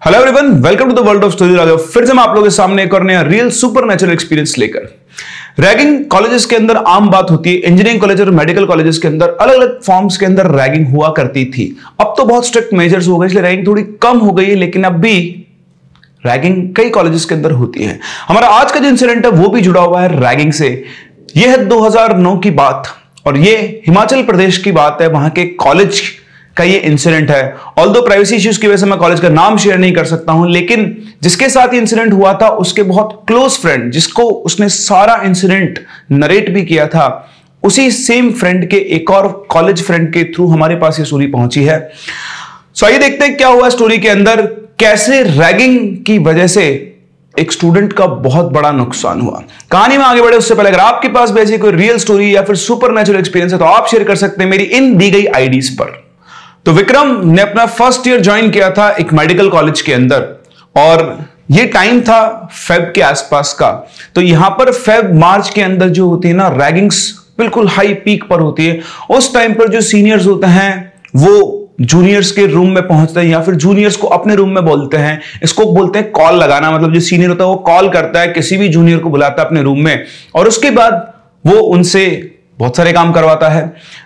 Hello everyone, welcome to the world of story. फिर से मैं आप लोगों के सामने एक और नया रियल सुपरनैचुरल एक्सपीरियंस लेकर। रैगिंग कॉलेजेस के अंदर आम बात होती है। इंजीनियरिंग कॉलेज और मेडिकल कॉलेजेस के अंदर अलग अलग फॉर्म्स के अंदर रैगिंग हुआ करती थी। अब तो बहुत स्ट्रिक्ट मेजर्स हो गए, इसलिए रैगिंग थोड़ी कम हो गई है, लेकिन अब भी रैगिंग कई कॉलेजेस के अंदर होती है। हमारा आज का जो इंसिडेंट है वो भी जुड़ा हुआ है रैगिंग से। यह है 2009 की बात और ये हिमाचल प्रदेश की बात है। वहां के कॉलेज का ये इंसिडेंट है। ऑल्दो प्राइवेसी इश्यूज की वजह से मैं कॉलेज का नाम शेयर नहीं कर सकता हूं, लेकिन जिसके साथ ये इंसिडेंट हुआ था उसके बहुत क्लोज फ्रेंड, जिसको उसने सारा इंसिडेंट नरेट भी किया था, उसी सेम फ्रेंड के एक और कॉलेज फ्रेंड के थ्रू हमारे पास ये स्टोरी पहुंची है। सो आइए देखते हैं क्या हुआ स्टोरी के अंदर, कैसे रैगिंग की वजह से एक स्टूडेंट का बहुत बड़ा नुकसान हुआ। कहानी में आगे बढ़े उससे पहले अगर आपके पास भी ऐसी कोई रियल स्टोरी या फिर सुपरनैचुरल एक्सपीरियंस है तो आप शेयर कर सकते हैं मेरी इन दी गई आईडीज पर। तो विक्रम ने अपना फर्स्ट ईयर ज्वाइन किया था एक मेडिकल कॉलेज के अंदर और ये टाइम था फेब के आसपास का। तो यहां पर फेब मार्च के अंदर जो होती है ना, रैगिंग्स बिल्कुल हाई पीक पर होती है। उस टाइम पर जो सीनियर्स होते हैं वो जूनियर्स के रूम में पहुंचते हैं या फिर जूनियर्स को अपने रूम में बोलते हैं। इसको बोलते हैं कॉल लगाना। मतलब जो सीनियर होता है वो कॉल करता है, किसी भी जूनियर को बुलाता है अपने रूम में और उसके बाद वो उनसे बहुत सारे काम करवाता है।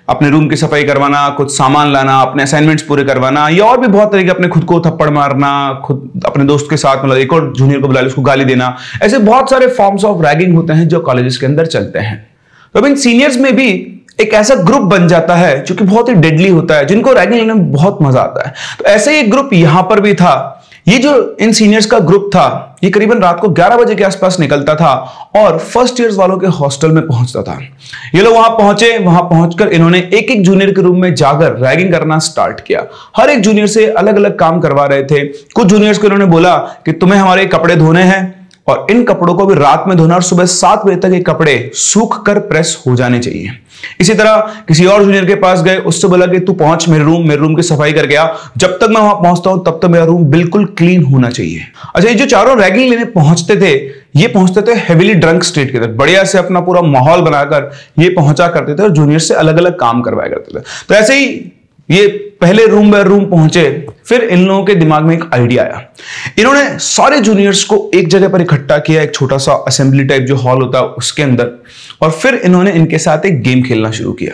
अपने रूम की सफाई करवाना, कुछ सामान लाना, अपने असाइनमेंट्स पूरे करवाना या और भी बहुत तरीके, अपने खुद को थप्पड़ मारना, खुद अपने दोस्त के साथ मतलब एक और जूनियर को बुला ले उसको गाली देना। ऐसे बहुत सारे फॉर्म्स ऑफ रैगिंग होते हैं जो कॉलेजेस के अंदर चलते हैं। तो अब इन सीनियर्स में भी एक ऐसा ग्रुप बन जाता है जो कि बहुत ही डेडली होता है, जिनको रैगिंग लेने में बहुत मजा आता है। तो ऐसे ही एक ग्रुप यहां पर भी था। ये जो इन सीनियर्स का ग्रुप था ये करीबन रात को 11 बजे के आसपास निकलता था और फर्स्ट ईयर्स वालों के हॉस्टल में पहुंचता था। ये लोग वहां पहुंचे, वहां पहुंचकर इन्होंने एक एक जूनियर के रूम में जाकर रैगिंग करना स्टार्ट किया। हर एक जूनियर से अलग अलग काम करवा रहे थे। कुछ जूनियर्स को इन्होंने बोला कि तुम्हें हमारे कपड़े धोने हैं और इन कपड़ों को भी रात में धोना और सुबह 7 बजे तक ये कपड़े सूख कर प्रेस हो जाने चाहिए। इसी तरह किसी और जूनियर के पास गए, उससे बोला कि तू पहुंच मेरे रूम की सफाई करके आ। जब तक मैं वहां पहुंचता हूं तब तक मेरा रूम बिल्कुल क्लीन होना चाहिए। अच्छा, ये जो चारों रैगिंग लेने पहुंचते थे ये पहुंचते थे हेवीली ड्रंक स्टेट के तक, बढ़िया से अपना पूरा माहौल बनाकर ये पहुंचा करते थे और जूनियर से अलग अलग काम करवाया करते थे। तो ऐसे ही ये पहले रूम बाय रूम पहुंचे। फिर इन लोगों के दिमाग में एक आइडिया आया। इन्होंने सारे जूनियर्स को एक जगह पर इकट्ठा किया, एक छोटा सा असेंबली टाइप जो हॉल होता है उसके अंदर, और फिर इन्होंने इनके साथ एक गेम खेलना शुरू किया।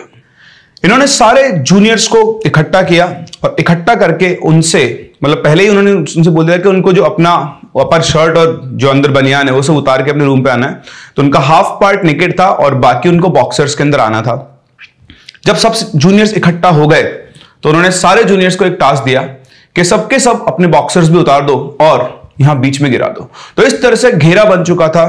इन्होंने सारे जूनियर्स को इकट्ठा किया और इकट्ठा करके उनसे मतलब पहले ही उन्होंने उनसे बोल दिया कि उनको जो अपना अपर शर्ट और जो अंदर बनियान है वो सब उतार के अपने रूम पे आना है। तो उनका हाफ पार्ट नेकेड था और बाकी उनको बॉक्सर्स के अंदर आना था। जब सब जूनियर्स इकट्ठा हो गए तो उन्होंने सारे जूनियर्स को एक टास्क दिया कि सबके सब अपने बॉक्सर्स भी उतार दो और यहां बीच में गिरा दो। तो इस तरह से घेरा बन चुका था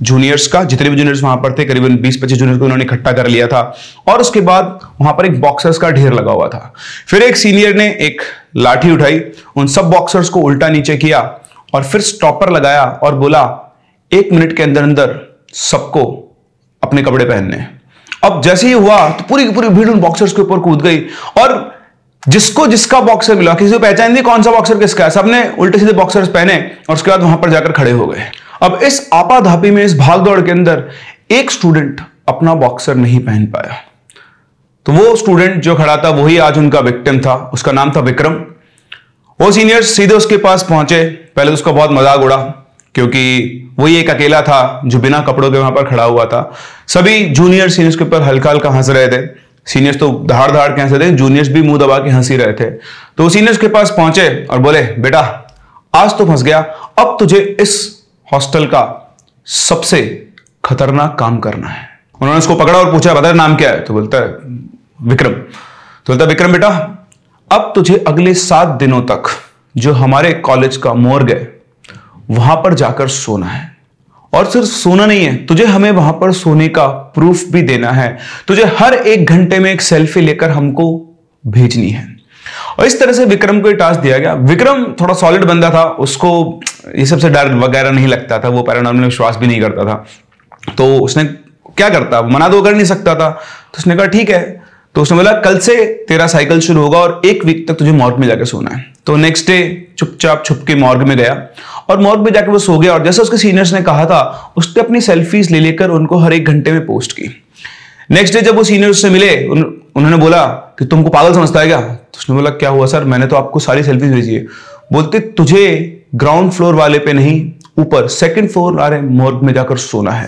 जूनियर्स का। जितने भी जूनियर्स वहां पर थे करीबन 20-25 जूनियर्स को उन्होंने इकट्ठा कर लिया था और उसके बाद वहां पर एक बॉक्सर्स का ढेर लगा हुआ था। फिर एक सीनियर ने एक लाठी उठाई, उन सब बॉक्सर्स को उल्टा नीचे किया और फिर स्टॉपर लगाया और बोला 1 मिनट के अंदर अंदर सबको अपने कपड़े पहनने। अब जैसे ही हुआ तो पूरी की पूरी भीड़ उन बॉक्सर्स के ऊपर कूद गई और जिसको जिसका बॉक्सर मिला, किसी को पहचान नहीं कौन सा बॉक्सर किसका है, सबने उल्टे सीधे बॉक्सर्स पहने और उसके बाद वहां पर जाकर खड़े हो गए। अब इस आपाधापी में, इस भागदौड़ के अंदर एक स्टूडेंट अपना बॉक्सर नहीं पहन पाया। तो वो स्टूडेंट जो खड़ा था वही आज उनका विक्टिम था। उसका नाम था विक्रम। वो सीनियर्स सीधे उसके पास पहुंचे। पहले तो उसका बहुत मजाक उड़ा क्योंकि वही एक अकेला था जो बिना कपड़ों के वहां पर खड़ा हुआ था। सभी जूनियर सीनियर्स के ऊपर हल्का हल्का हंस रहे थे। सीनियर्स तो धाड़ धाड़ के हंस रहे थे, जूनियर्स भी मुंह दबा के हंसी रहे थे। तो सीनियर्स के पास पहुंचे और बोले बेटा आज तो फंस गया, अब तुझे इस हॉस्टल का सबसे खतरनाक काम करना है। उन्होंने उसको पकड़ा और पूछा बता नाम क्या है? तो बोलता है विक्रम। तो बोलता है विक्रम बेटा अब तुझे अगले 7 दिनों तक जो हमारे कॉलेज का मोर्ग है वहां पर जाकर सोना है। और सिर्फ सोना नहीं है, तुझे हमें वहां पर सोने का प्रूफ भी देना है। तुझे हर 1 घंटे में एक सेल्फी लेकर हमको भेजनी है। और इस तरह से विक्रम को टास्क दिया गया। विक्रम थोड़ा सॉलिड बंदा था, उसको ये सबसे डर वगैरह नहीं लगता था, वो पैरानॉर्मल विश्वास भी नहीं करता था। तो उसने क्या करता, मना तो कर नहीं सकता था। तो उसने कहा ठीक है। तो उसने बोला कल से तेरा साइकिल शुरू होगा और 1 वीक तक तुझे मॉर्ग में जाकर सोना है। तो नेक्स्ट डे चुपचाप छुप के मॉर्ग में गया और मॉर्ग में जाकर वो सो गया। और जैसे उसके सीनियर्स ने कहा था उसने अपनी सेल्फीज ले लेकर उनको हर 1 घंटे में पोस्ट की। नेक्स्ट डे जब वो सीनियर्स से मिले उन्होंने बोला कि तुमको पागल समझता है क्या? तो उसने बोला क्या हुआ सर, मैंने तो आपको सारी सेल्फीज भेजी है। बोलते तुझे ग्राउंड फ्लोर वाले पे नहीं, ऊपर सेकंड फ्लोर वाले मॉर्ग में जाकर सोना है,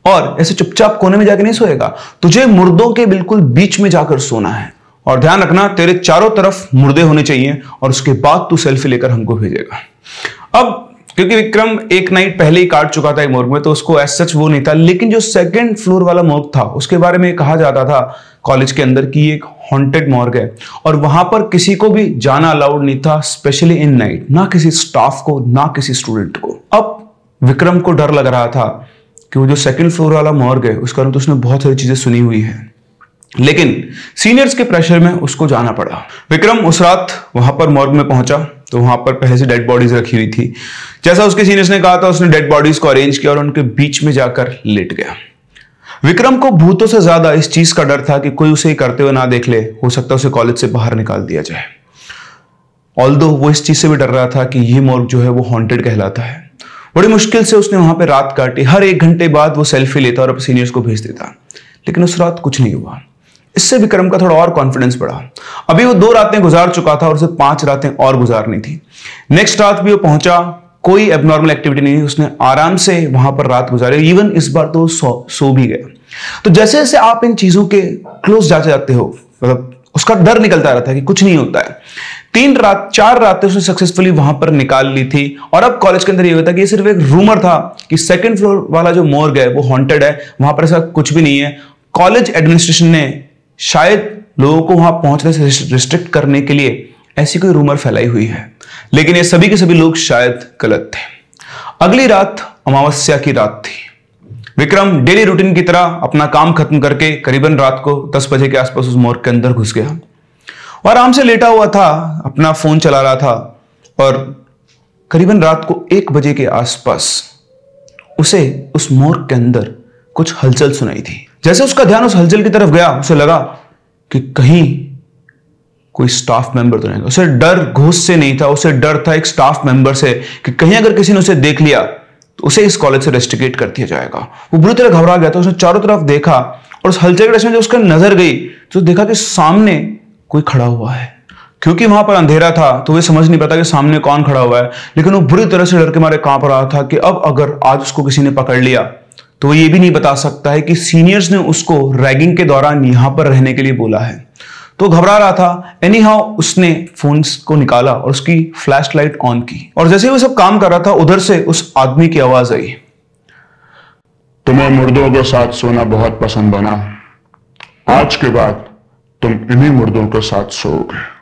और ऐसे चुपचाप कोने में जाकर नहीं सोएगा, तुझे मुर्दों के बिल्कुल बीच में जाकर सोना है। और ध्यान रखना तेरे चारों तरफ मुर्दे होने चाहिए, और उसके बाद तू सेल्फी लेकर हमको भेजेगा। अब क्योंकि विक्रम एक नाइट पहले ही काट चुका था एक मॉर्ग में, तो उसको एज सच वो नहीं था, लेकिन जो सेकंड फ्लोर वाला मॉर्ग था उसके बारे में कहा जाता था कॉलेज के अंदर कि एक हॉन्टेड मॉर्ग है, और वहां पर किसी को भी जाना अलाउड नहीं था, स्पेशली इन नाइट, ना किसी स्टाफ को ना किसी स्टूडेंट को। अब विक्रम को डर लग रहा था कि वो जो सेकंड फ्लोर वाला मॉर्ग है उसका तो उसने बहुत सारी चीजें सुनी हुई है, लेकिन सीनियर्स के प्रेशर में उसको जाना पड़ा। विक्रम उस रात वहां पर मॉर्ग में पहुंचा तो वहां पर पहले से डेड बॉडीज रखी हुई थी। जैसा उसके सीनियर्स ने कहा था, उसने डेड बॉडीज को अरेंज किया और उनके बीच में जाकर लेट गया। विक्रम को भूतों से ज्यादा इस चीज का डर था कि कोई उसे करते हुए ना देख ले, हो सकता है उसे कॉलेज से बाहर निकाल दिया जाए। ऑल्दो वो इस चीज से भी डर रहा था कि ये मॉर्ग जो है वो हॉन्टेड कहलाता है। बड़ी मुश्किल से उसने वहां पे रात काटी, हर 1 घंटे बाद वो सेल्फी लेता और अपने सीनियर्स को भेज देता, लेकिन उस रात कुछ नहीं हुआ। इससे विक्रम का थोड़ा और कॉन्फिडेंस बढ़ा। अभी वो 2 रातें गुजार चुका था और उसे 5 रातें और गुजारनी थी। नेक्स्ट रात भी वो पहुंचा, कोई एबनॉर्मल एक्टिविटी नहीं, उसने आराम से वहां पर रात गुजारी, इवन इस बार तो सो भी गया। तो जैसे जैसे आप इन चीजों के क्लोज जाते हो, मतलब उसका डर निकलता रहता है कि कुछ नहीं होता है। 4 रातें उसने सक्सेसफुली वहां पर निकाल ली थी, और अब कॉलेज के अंदर ये होता है कि ये सिर्फ एक रूमर था कि सेकंड फ्लोर वाला जो मॉर्ग है वो हॉन्टेड है, वहां पर ऐसा कुछ भी नहीं है। कॉलेज एडमिनिस्ट्रेशन ने शायद लोगों को वहां पहुंचने से रिस्ट्रिक्ट करने के लिए ऐसी कोई रूमर फैलाई हुई है, लेकिन ये सभी के सभी लोग शायद गलत थे। अगली रात अमावस्या की रात थी। विक्रम डेली रूटीन की तरह अपना काम खत्म करके करीबन रात को 10 बजे के आसपास उस मॉर्ग के अंदर घुस गया और आराम से लेटा हुआ था, अपना फोन चला रहा था, और करीबन रात को 1 बजे के आसपास उसे उस मॉर्ग के अंदर कुछ हलचल सुनाई थी। जैसे उसका ध्यान उस हलचल की तरफ गया, उसे लगा कि कहीं कोई स्टाफ मेंबर तो नहीं था। उसे डर घूस से नहीं था, उसे डर था एक स्टाफ मेंबर से कि कहीं अगर किसी ने उसे देख लिया तो उसे इस कॉलेज से रेस्ट्रिकेट कर दिया जाएगा। वो बुरी तरह घबरा गया था। उसने चारों तरफ देखा और उस हलचल के में जो उसका नजर गई तो देखा कि सामने कोई खड़ा हुआ है। क्योंकि वहां पर अंधेरा था तो वे समझ नहीं पाता कि सामने कौन खड़ा हुआ है, लेकिन वो बुरी तरह से डर के मारे कांप रहा था कि अब अगर आज उसको किसी ने पकड़ लिया तो वो ये भी नहीं बता सकता है कि सीनियर्स ने उसको रैगिंग के दौरान यहां पर रहने के लिए बोला है। तो घबरा रहा था। एनी हाउ उसने फोन को निकाला और उसकी फ्लैश लाइट ऑन की, और जैसे वो सब काम कर रहा था उधर से उस आदमी की आवाज आई, तुम्हें मुर्दों के साथ सोना बहुत पसंद बना, आज के बाद तुम इन्हीं मुर्दों के साथ सोओगे।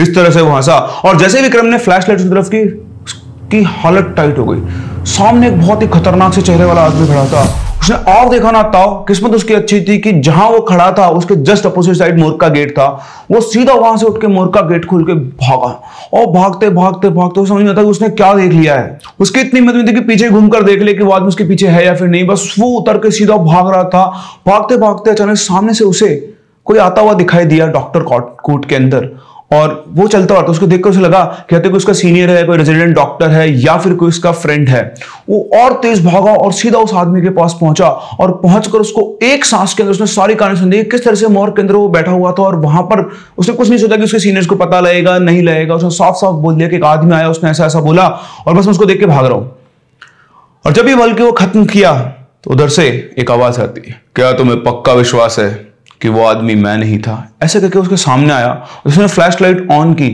इस तरह से वो हंसा, और जैसे विक्रम ने फ्लैश लाइट की तरफ की, उसकी हालत टाइट हो गई। सामने एक बहुत ही खतरनाक से चेहरे वाला आदमी खड़ा था। उसने और देखा ना ताओ, किस्मत उसकी अच्छी थी कि जहां वो खड़ा था उसके जस्ट अपोजिट साइड मोर्ग का गेट था। वो सीधा वहां से उठ के मोर्ग का गेट खोल के भागा, और भागते भागते भागते वो समझ नहीं आता कि उसने क्या देख लिया है। उसकी इतनी हिम्मत नहीं थी कि पीछे घूमकर देख ले कि वो आदमी उसके पीछे है या फिर नहीं, बस वो उतर के सीधा भाग रहा था। भागते भागते अचानक सामने से उसे कोई आता हुआ दिखाई दिया डॉक्टर कोट के अंदर, और वो चलता हुआ था। उसको देखकर उसे लगा कहते कोई उसका सीनियर है, कोई रेजिडेंट डॉक्टर है या फिर कोई उसका फ्रेंड है। वो और तेज भागा और सीधा उस आदमी के पास पहुंचा, और पहुंचकर उसको एक सांस के अंदर उसने सारी कहानी सुन दी, किस तरह से मॉर्ग के अंदर वो बैठा हुआ था। और वहां पर उसने कुछ नहीं सोचा कि उसके सीनियर्स को पता लगेगा नहीं लगेगा। उसने साफ साफ बोल दिया कि एक आदमी आया, उसने ऐसा ऐसा बोला, और बस मैं उसको देख के भाग रहा हूं। और जब ये बल्कि वो खत्म किया तो उधर से एक आवाज आती है, क्या तुम्हें पक्का विश्वास है कि वो आदमी मैं नहीं था? ऐसे करके उसके सामने आया, उसने फ्लैश लाइट ऑन की,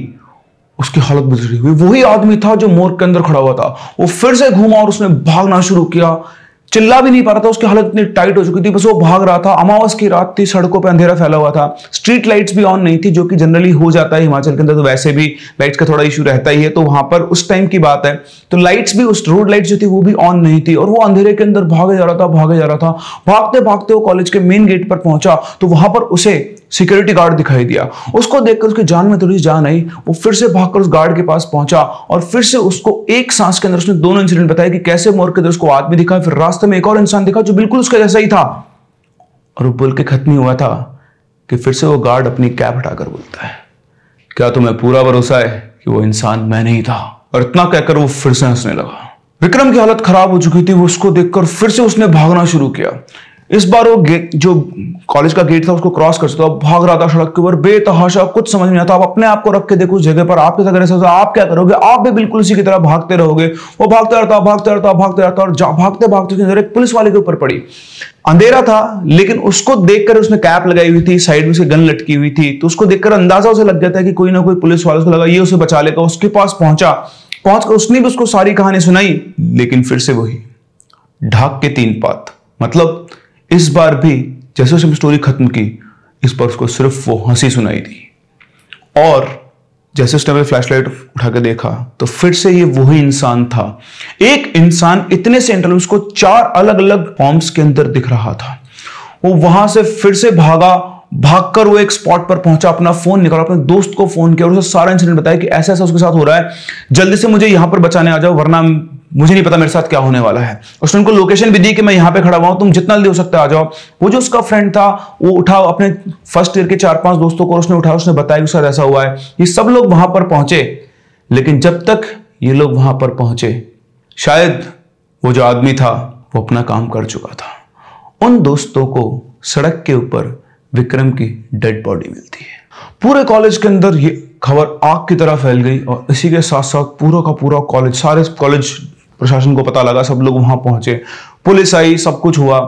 उसकी हालत बिगड़ी हुई। वही आदमी था जो मोर्ग के अंदर खड़ा हुआ था। वो फिर से घूमा और उसने भागना शुरू किया। चिल्ला भी नहीं पा रहा था, उसकी हालत इतनी टाइट हो चुकी थी, बस वो भाग रहा था। अमावस की रात थी, सड़कों पे अंधेरा फैला हुआ था, स्ट्रीट लाइट्स भी ऑन नहीं थी, जो कि जनरली हो जाता है हिमाचल के अंदर, तो वैसे भी लाइट्स का थोड़ा इशू रहता ही है। तो वहां पर उस टाइम की बात है तो लाइट्स भी, उस रोड लाइट्स जो थी वो भी ऑन नहीं थी, और वो अंधेरे के अंदर भागे जा रहा था, भागे जा रहा था। भागते भागते वो कॉलेज के मेन गेट पर पहुंचा तो वहां पर उसे सिक्योरिटी गार्ड दिखाई दिया। उसको देखकर उसकी जान में थोड़ी जान आई। वो फिर से भागकर उस गार्ड के पास पहुंचा और फिर से उसको एक सांस के अंदर उसने दोनों इंसिडेंट बताया कि कैसे मोर्ग के अंदर उसको आदमी दिखा, फिर रास्ते में एक और इंसान दिखा जो बिल्कुल उसके जैसा ही था। और वो बोल के खत्म ही हुआ था कि फिर से वो गार्ड अपनी कैप हटाकर बोलता है, क्या तुम्हें पूरा भरोसा है कि वो इंसान मैं नहीं था? और इतना कहकर वो फिर से हंसने लगा। विक्रम की हालत खराब हो चुकी थी। वो उसको देखकर फिर से उसने भागना शुरू किया। इस बार वो जो कॉलेज का गेट था उसको क्रॉस कर सकता, भाग रहा था सड़क के ऊपर बेतहाशा, कुछ समझ नहीं आता। आप अपने आप को रख के देखो उस जगह पर, आपके साथ ऐसा होता आप क्या करोगे? आप भी बिल्कुल उसी की तरह भागते रहोगे। वो भागते रहता और भागते भागते उसकी नजर एक पुलिस वाले के ऊपर पड़ी। अंधेरा था लेकिन उसको देखकर, उसने कैप लगाई हुई थी, साइड में उसकी गन लटकी हुई थी, तो उसको देखकर अंदाजा उसे लग गया था कि कोई ना कोई पुलिस वाला, उसको लगा ये उसे बचा लेगा। उसके पास पहुंचकर उसने भी उसको सारी कहानी सुनाई, लेकिन फिर से वही ढाक के 3 पात। मतलब इस बार भी जैसे उसने स्टोरी खत्म की, इस बार उसको सिर्फ वो हंसी सुनाई दी। और जैसे उसने अपनी फ्लैशलाइट उठा के देखा तो फिर से ये वही इंसान था। एक इंसान इतने से इंटरव्यूज को 4 अलग अलग फॉर्म्स के अंदर दिख रहा था। वो वहां से फिर से भागकर वो एक स्पॉट पर पहुंचा, अपना फोन निकाला, अपने दोस्त को फोन किया और उसे सारा इंसिडेंट बताया कि ऐसा ऐसा उसके साथ हो रहा है, जल्दी से मुझे यहां पर बचाने आ जाओ वरना मुझे नहीं पता मेरे साथ क्या होने वाला है। उसने उनको लोकेशन भी दी कि मैं यहां पे खड़ा हुआ हूं, तुम जितना जल्दी हो सकता है आ जाओ। वो जो उसका फ्रेंड था वो उठा अपने फर्स्ट ईयर के 4-5 दोस्तों को, उसने उठाया, उसने बताया कि उसके साथ ऐसा हुआ है। ये सब लोग वहां पर पहुंचे, लेकिन जब तक ये लोग वहां पर पहुंचे शायद वो जो आदमी था वो अपना काम कर चुका था। उन दोस्तों को सड़क के ऊपर विक्रम की डेड बॉडी मिलती है। पूरे कॉलेज के अंदर ये खबर आग की तरह फैल गई और इसी के साथ साथ पूरा का पूरा कॉलेज, सारे कॉलेज प्रशासन को पता लगा, सब लोग वहां पहुंचे, पुलिस आई, सब कुछ हुआ।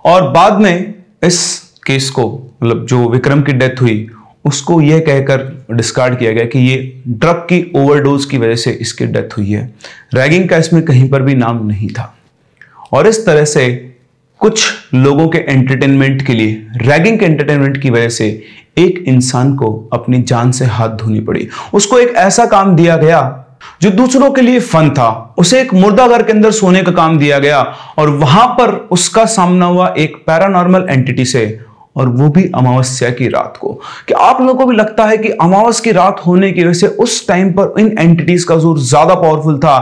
और बाद में इस केस को, मतलब जो विक्रम की डेथ हुई उसको यह कहकर डिस्कार्ड किया गया कि ये ड्रग की ओवरडोज की वजह से इसकी डेथ हुई है। रैगिंग का इसमें कहीं पर भी नाम नहीं था। और इस तरह से कुछ लोगों के एंटरटेनमेंट के लिए, रैगिंग के एंटरटेनमेंट की वजह से एक इंसान को अपनी जान से हाथ धोनी पड़ी। उसको एक ऐसा काम दिया गया जो दूसरों के लिए फन था, उसे एक मुर्दाघर के अंदर सोने का काम दिया गया और वहां पर उसका सामना हुआ एक पैरानॉर्मल एंटिटी से, और वो भी अमावस्या की रात को। कि आप लोगों को भी लगता है कि अमावस्या की रात होने की वजह से उस टाइम पर इन एंटिटीज का जोर ज्यादा पावरफुल था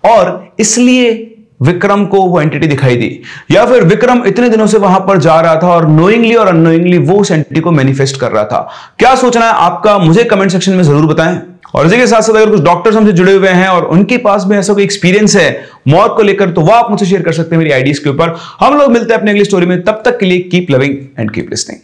और इसलिए विक्रम को वो एंटिटी दिखाई दी, या फिर विक्रम इतने दिनों से वहां पर जा रहा था और नोइंगली और अननोइंगली वो उस एंटिटी को मैनिफेस्ट कर रहा था। क्या सोचना है आपका, मुझे कमेंट सेक्शन में जरूर बताएं। और इसी के साथ साथ अगर कुछ डॉक्टर्स हमसे जुड़े हुए हैं और उनके पास भी ऐसा कोई एक्सपीरियंस है मौत को लेकर, तो वह आप मुझसे शेयर कर सकते हैं मेरी आईडीज के ऊपर। हम लोग मिलते हैं अपने अगली स्टोरी में, तब तक के लिए keep loving and keep listening.